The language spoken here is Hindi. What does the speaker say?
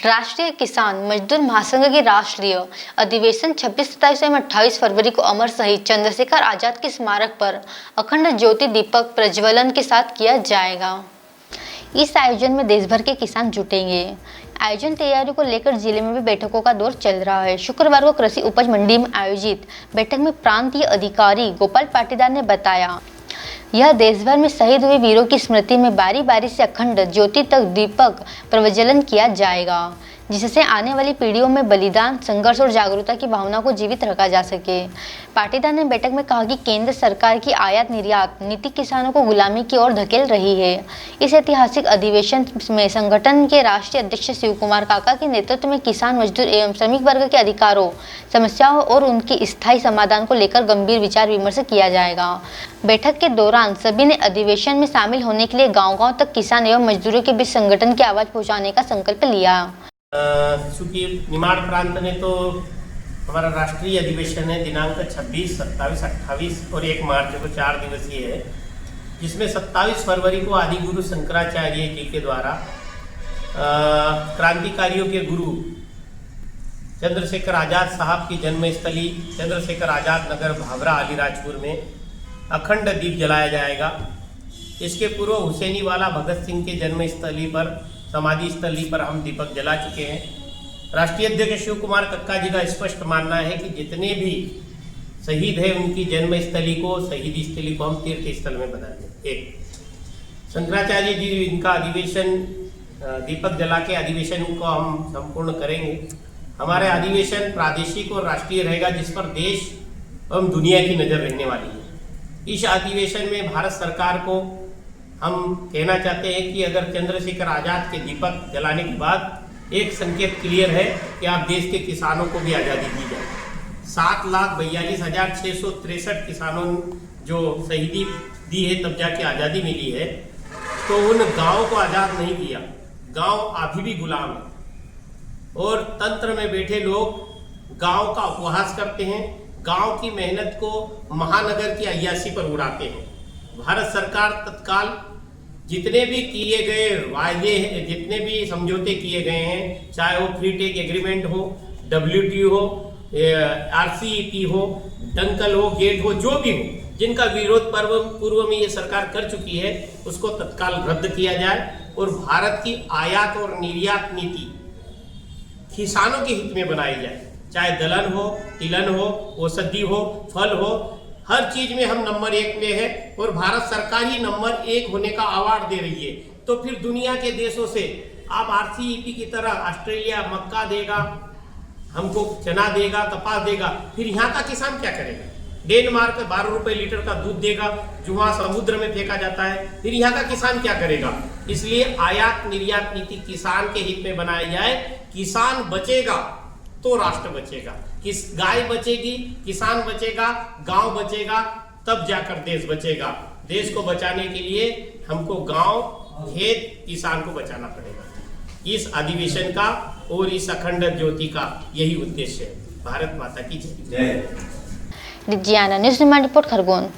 राष्ट्रीय किसान मजदूर महासंघ के राष्ट्रीय अधिवेशन 26, 27 एवं 28 फरवरी को अमर शहीद चंद्रशेखर आजाद के स्मारक पर अखंड ज्योति दीपक प्रज्वलन के साथ किया जाएगा। इस आयोजन में देश भर के किसान जुटेंगे। आयोजन तैयारियों को लेकर जिले में भी बैठकों का दौर चल रहा है। शुक्रवार को कृषि उपज मंडी में आयोजित बैठक में प्रांतीय अधिकारी गोपाल पाटीदार ने बताया, यह देश भर में शहीद हुए वीरों की स्मृति में बारी बारी से अखंड ज्योति तक दीपक प्रज्वलन किया जाएगा, जिससे आने वाली पीढ़ियों में बलिदान, संघर्ष और जागरूकता की भावना को जीवित रखा जा सके। पाटीदार ने बैठक में कहा कि केंद्र सरकार की आयात निर्यात नीति किसानों को गुलामी की ओर धकेल रही है। इस ऐतिहासिक अधिवेशन में संगठन के राष्ट्रीय अध्यक्ष शिव कुमार काका के नेतृत्व में किसान, मजदूर एवं श्रमिक वर्ग के अधिकारों, समस्याओं और उनके स्थायी समाधान को लेकर गंभीर विचार विमर्श किया जाएगा। बैठक के दौरान सभी ने अधिवेशन में शामिल होने के लिए गाँव-गाँव तक किसान एवं मजदूरों के बीच संगठन की आवाज पहुँचाने का संकल्प लिया। चूँकि निमाड़ प्रांत में तो हमारा राष्ट्रीय अधिवेशन है दिनांक 26, 27, 28 और 1 मार्च को 4 दिवसीय है, जिसमें 27 फरवरी को आदि गुरु शंकराचार्य जी के द्वारा क्रांतिकारियों के गुरु चंद्रशेखर आजाद साहब की जन्मस्थली चंद्रशेखर आजाद नगर भावरा अलीराजपुर में अखंड दीप जलाया जाएगा। इसके पूर्व हुसैनीवाला भगत सिंह के जन्मस्थली पर समाधि स्थली पर हम दीपक जला चुके हैं। राष्ट्रीय अध्यक्ष शिव कुमार कक्का जी का स्पष्ट मानना है कि जितने भी शहीद हैं उनकी जन्मस्थली को, शहीदी स्थली को हम तीर्थ स्थल में बना दें। एक शंकराचार्य जी इनका अधिवेशन दीपक जला के अधिवेशन को हम संपूर्ण करेंगे। हमारे अधिवेशन प्रादेशिक और राष्ट्रीय रहेगा, जिस पर देश एवं दुनिया की नज़र रहने वाली है। इस अधिवेशन में भारत सरकार को हम कहना चाहते हैं कि अगर चंद्रशेखर आजाद के दीपक जलाने के बाद एक संकेत क्लियर है कि आप देश के किसानों को भी आज़ादी दी जाए। 7,42,663 किसानों जो शहीदी दी है तब जाके आज़ादी मिली है, तो उन गाँव को आज़ाद नहीं किया। गाँव अभी भी गुलाम है और तंत्र में बैठे लोग गाँव का उपहास करते हैं, गाँव की मेहनत को महानगर की अय्यासी पर उड़ाते हैं। भारत सरकार तत्काल जितने भी किए गए वायदे हैं, जितने भी समझौते किए गए हैं, चाहे वो फ्री ट्रेड एग्रीमेंट हो, WTO हो, RCEP हो, डंकल हो, गेट हो, जो भी हो, जिनका विरोध पूर्व में ये सरकार कर चुकी है, उसको तत्काल रद्द किया जाए और भारत की आयात और निर्यात नीति किसानों के हित में बनाई जाए। चाहे दलहन हो, तिलहन हो, औषधि हो, फल हो, हर चीज में हम नंबर 1 में है और भारत सरकार ही नंबर 1 होने का अवार्ड दे रही है। तो फिर दुनिया के देशों से आप RCEP की तरह ऑस्ट्रेलिया मक्का देगा, हमको चना देगा, कपास देगा, फिर यहाँ का किसान क्या करेगा? डेनमार्क 12 रुपए लीटर का दूध देगा जो वहाँ समुद्र में फेंका जाता है, फिर यहाँ का किसान क्या करेगा? इसलिए आयात निर्यात नीति किसान के हित में बनाई जाए। किसान बचेगा तो राष्ट्र बचेगा। गाय बचेगी, किसान बचेगा, गांव बचेगा, तब जाकर देश बचेगा। देश को बचाने के लिए हमको गांव, खेत, किसान को बचाना पड़ेगा। इस अधिवेशन का और इस अखंड ज्योति का यही उद्देश्य है। भारत माता की जय। News report Khargone.